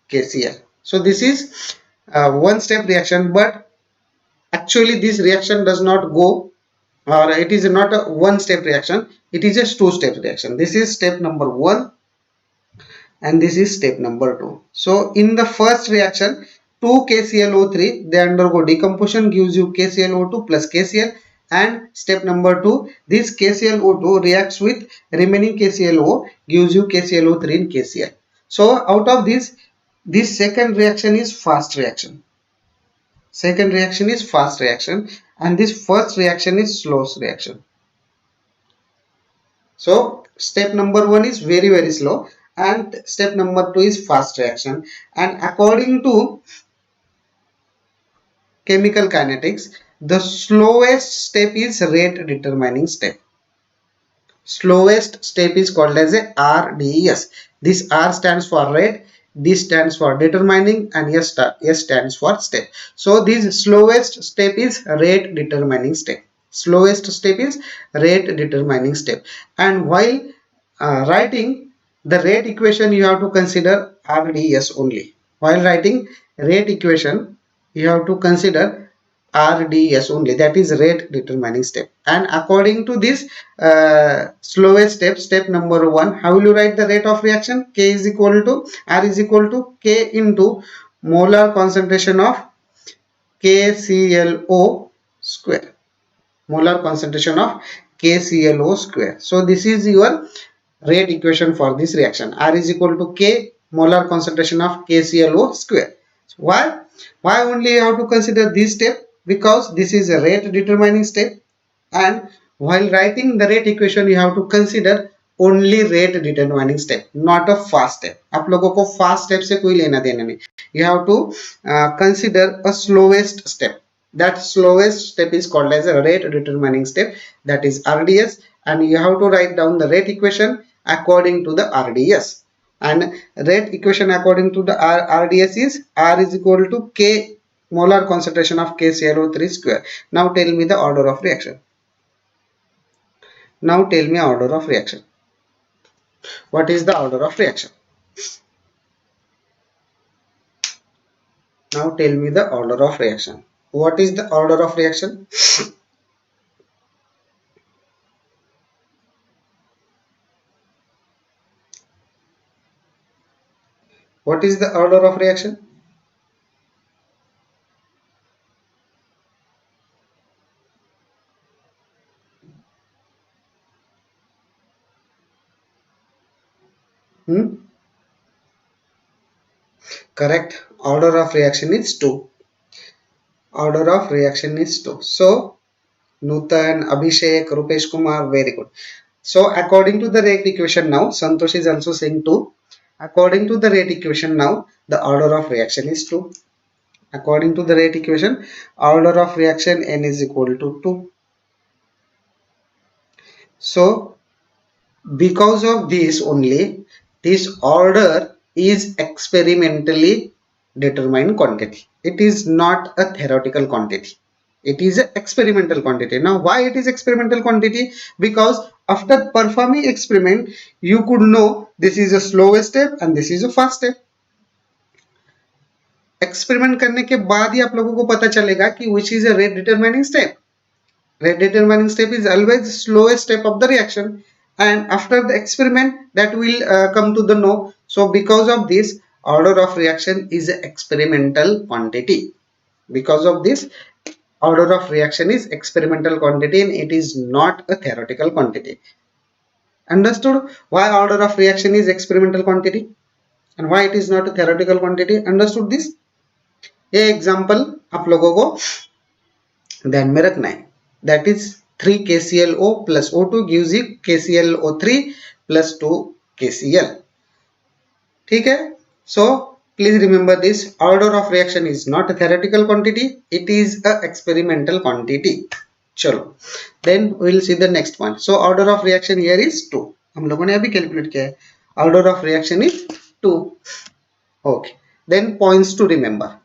KCl. So this is one step reaction, but actually this reaction does not go, or it is not a one step reaction, it is a two step reaction. This is step number 1 and this is step number 2. So in the first reaction 2 KClO3 they undergo decomposition gives you KClO2 plus KCl, and step number 2 this KClO2 reacts with remaining KClO gives you KClO3 and KCl. So out of this second reaction is fast reaction. Second reaction is fast reaction and this first reaction is slow reaction. So step number 1 is very slow and step number 2 is fast reaction, and according to chemical kinetics the slowest step is rate determining step. Slowest step is called as a RDS. This R stands for rate, D stands for determining, and S stands for step. So this slowest step is rate determining step. Slowest step is rate determining step. And while writing the rate equation you have to consider RDS only. While writing rate equation you have to consider RDS only, that is rate determining step. And according to this slowest step number 1, how will you write the rate of reaction? K is equal to R is equal to K into molar concentration of KClO square. Molar concentration of KClO square. So this is your rate equation for this reaction. R is equal to K molar concentration of KClO square. So why only you have to consider this step? Because this is a rate determining step, and while writing the rate equation you have to consider only rate determining step, not a fast step. आप लोगों को fast step से कोई लेना देना नहीं. You have to consider a slowest step. That slowest step is called as a rate determining step, that is RDS, and you have to write down the rate equation according to the RDS. And rate equation according to the RDS is R is equal to K molar concentration of KClO3 square. Now tell me the order of reaction. Now tell me order of reaction. What is the order of reaction? Now tell me the order of reaction. What is the order of reaction? What is the order of reaction? Correct. Order of reaction is 2. Order of reaction is 2. So Nutan, Abhishek, Rupesh Kumar, very good. So according to the rate equation now, Santosh is also saying 2. According to the rate equation now, the order of reaction is 2. According to the rate equation, order of reaction N is equal to 2. So because of this only, this order is experimentally determined quantity. It is not a theoretical quantity. It is an experimental quantity. Now why it is experimental quantity? Because after performing experiment, you could know this is a slow step and this is a fast step. Experiment करने के बाद ही आप लोगों को पता चलेगा कि which is a rate determining step. Rate determining step is always the slowest step of the reaction, and after the experiment that will come to the know. So because of this, order of reaction is an experimental quantity. Because of this, order of reaction is experimental quantity and it is not a theoretical quantity. Understood why order of reaction is experimental quantity and why it is not a theoretical quantity? Understood this? ये example आप लोगों को ध्यान में रखना है. That is 3 KClO plus O2 gives you KClO3 plus 2 KCl. ठीक है. So please remember this, order of reaction is not a theoretical quantity, it is a experimental quantity. चलो, then we will see the next one. So order of reaction here is 2. हम लोगों ने अभी calculate किया है. Order of reaction is 2. Okay. Then points to remember.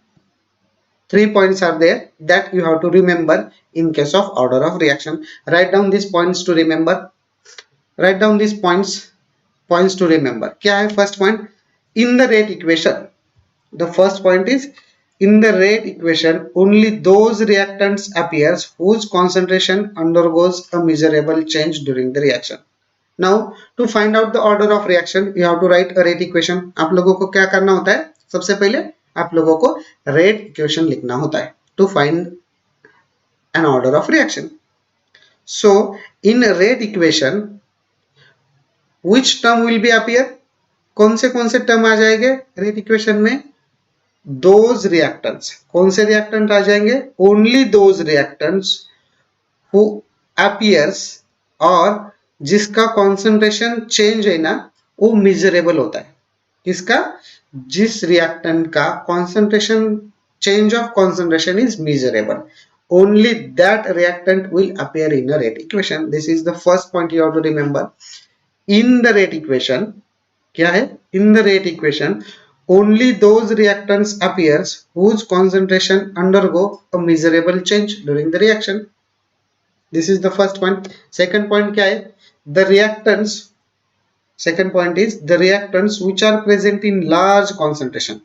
3 points are there that you have to remember in case of order of reaction. Write down these points to remember. Write down these points to remember. क्या है first point? In the rate equation, the first point is, in the rate equation only those reactants appears whose concentration undergoes a measurable change during the reaction. Now to find out the order of reaction, you have to write a rate equation. आप लोगों को क्या करना होता है? सबसे पहले आप लोगों को रेट इक्वेशन लिखना होता है to find an order of reaction. So in rate equation which term will be appear? कौन से टर्म आ जाएंगे रेट इक्वेशन में? Those reactants. कौन से रिएक्टेंट आ जाएंगे? Only those reactants who appears, और जिसका कॉन्सेंट्रेशन चेंज है ना वो मेजरेबल होता है. किसका? जिस रिएक्टेंट का concentration change of concentration is measurable, only that reactant will appear in a rate equation. This is the first point you have to remember. In the rate equation, क्या है? In the rate equation only those reactants appears whose concentration undergo a measurable change during the reaction. This is the first point. Second point क्या है? The reactants, second point is the reactants which are present in large concentration.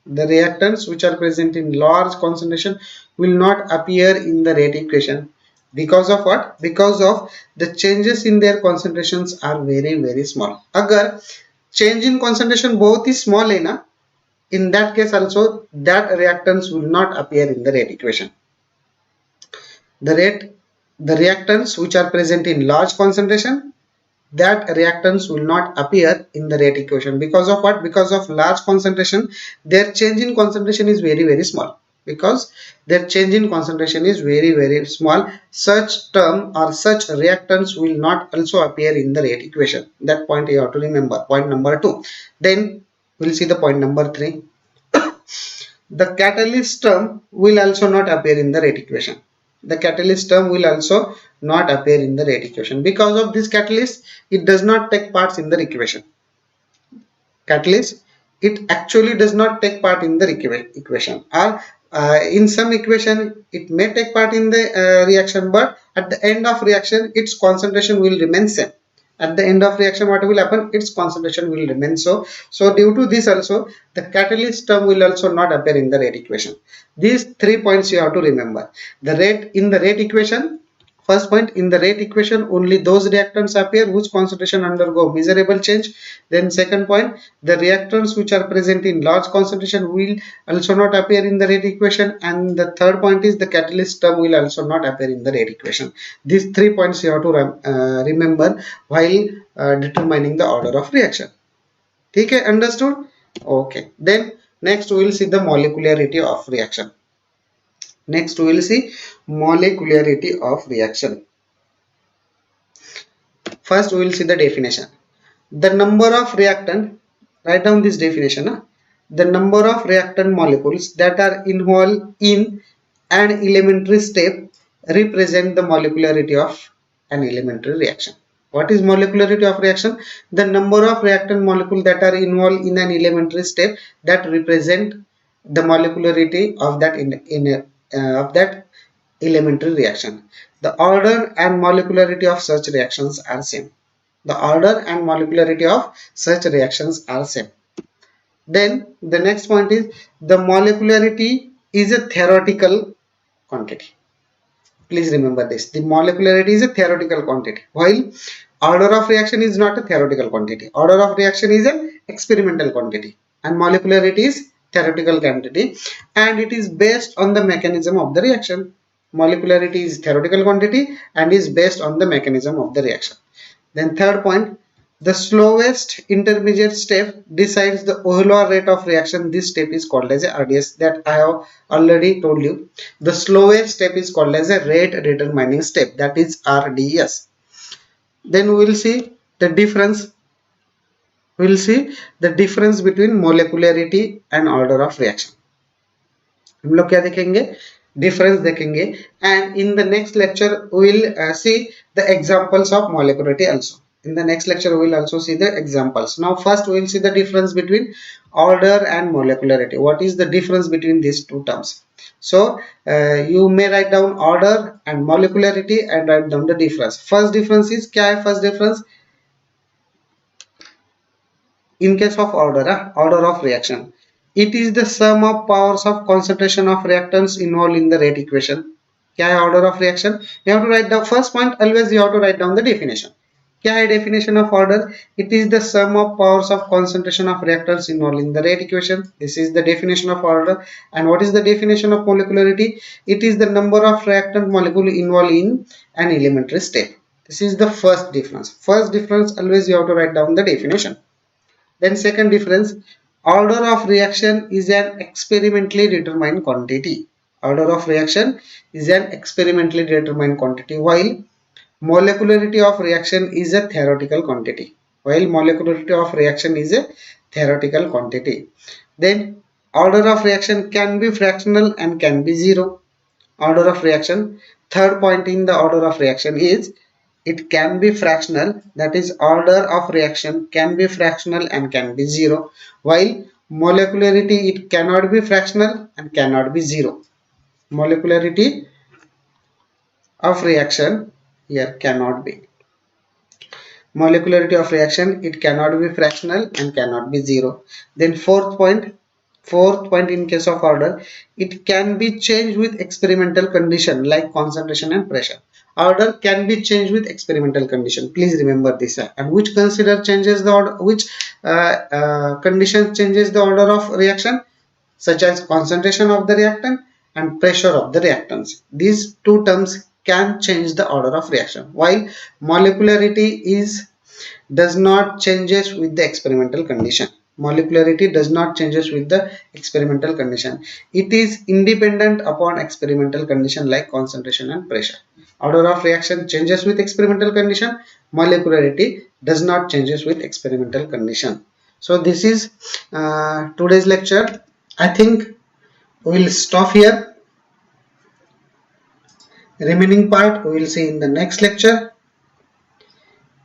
The reactants which are present in large concentration will not appear in the rate equation. Because of what? Because of the changes in their concentrations are very small. अगर change in concentration बहुत ही small है ना, in that case also that reactants will not appear in the rate equation. The reactants which are present in large concentration, that reactants will not appear in the rate equation. Because of what? Because of large concentration, their change in concentration is very small. Because their change in concentration is very small, such term or such reactants will not also appear in the rate equation. That point you have to remember. Point number 2. Then we'll see the point number 3. The catalyst term will also not appear in the rate equation. The catalyst term will also not appear in the rate equation. Because of this catalyst, it does not take part in the equation. Catalyst, it actually does not take part in the equation, or in some equation it may take part in the reaction, but at the end of reaction its concentration will remain same. At the end of reaction what will happen? Its concentration will remain so. So due to this also the catalyst term will also not appear in the rate equation. These 3 points you have to remember. The rate, in the rate equation, first point, in the rate equation only those reactants appear whose concentration undergo measurable change. Then second point, the reactants which are present in large concentration will also not appear in the rate equation. And the third point is the catalyst term will also not appear in the rate equation. These 3 points you have to remember while determining the order of reaction. ठीक है, understood? Okay. Then next we will see the molecularity of reaction. Next we will see molecularity of reaction. First we will see the definition. The number of reactant, write down this definition. The number of reactant molecules that are involved in an elementary step represent the molecularity of an elementary reaction. What is molecularity of reaction? The number of reactant molecules that are involved in an elementary step that represent the molecularity of that elementary reaction. The order and molecularity of such reactions are same. The order and molecularity of such reactions are same. Then the next point is the molecularity is a theoretical quantity. Please remember this. The molecularity is a theoretical quantity, while order of reaction is not a theoretical quantity. Order of reaction is an experimental quantity, and molecularity is theoretical quantity, and it is based on the mechanism of the reaction. Molecularity is theoretical quantity and is based on the mechanism of the reaction. Then third point, the slowest intermediate step decides the overall rate of reaction. This step is called as a RDS, that I have already told you. The slowest step is called as a rate determining step, that is RDS. Then we will see the difference. We will see the difference between molecularity and order of reaction. हम लोग क्या देखेंगे, difference देखेंगे, and in the next lecture we will see the examples of molecularity also. In the next lecture we will also see the examples. Now first we will see the difference between order and molecularity. What is the difference between these two terms? So you may write down order and molecularity and write down the difference. First difference is क्या है? First difference, in case of order, order of reaction, it is the sum of powers of concentration of reactants involved in the rate equation. क्या है order of reaction? You have to write the first point, always you have to write down the definition. क्या है definition of order? It is the sum of powers of concentration of reactants involved in the rate equation. This is the definition of order. And what is the definition of molecularity? It is the number of reactant molecule involved in an elementary step. This is the first difference. First difference, always you have to write down the definition. Then second difference, order of reaction is an experimentally determined quantity. Order of reaction is an experimentally determined quantity, while molecularity of reaction is a theoretical quantity. Then order of reaction can be fractional and can be zero. Order of reaction, third point in the order of reaction is it can be fractional, that is order of reaction can be fractional and can be zero, while molecularity it cannot be fractional and cannot be zero. Molecularity of reaction here cannot be. Molecularity of reaction, it cannot be fractional and cannot be zero. Then fourth point in case of order, it can be changed with experimental condition like concentration and pressure. Order can be changed with experimental condition. Please remember this. And which consider changes the order, which condition changes the order of reaction, such as concentration of the reactant and pressure of the reactants. These two terms can change the order of reaction, while molecularity does not changes with the experimental condition. Molecularity does not changes with the experimental condition. It is independent upon experimental condition like concentration and pressure. Order of reaction changes with experimental condition. Molecularity does not changes with experimental condition. So this is today's lecture. I think we will stop here. Remaining part we will see in the next lecture.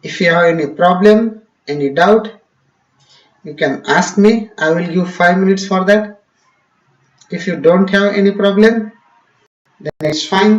If you have any problem, any doubt, you can ask me. I will give 5 minutes for that. If you don't have any problem, then it's fine.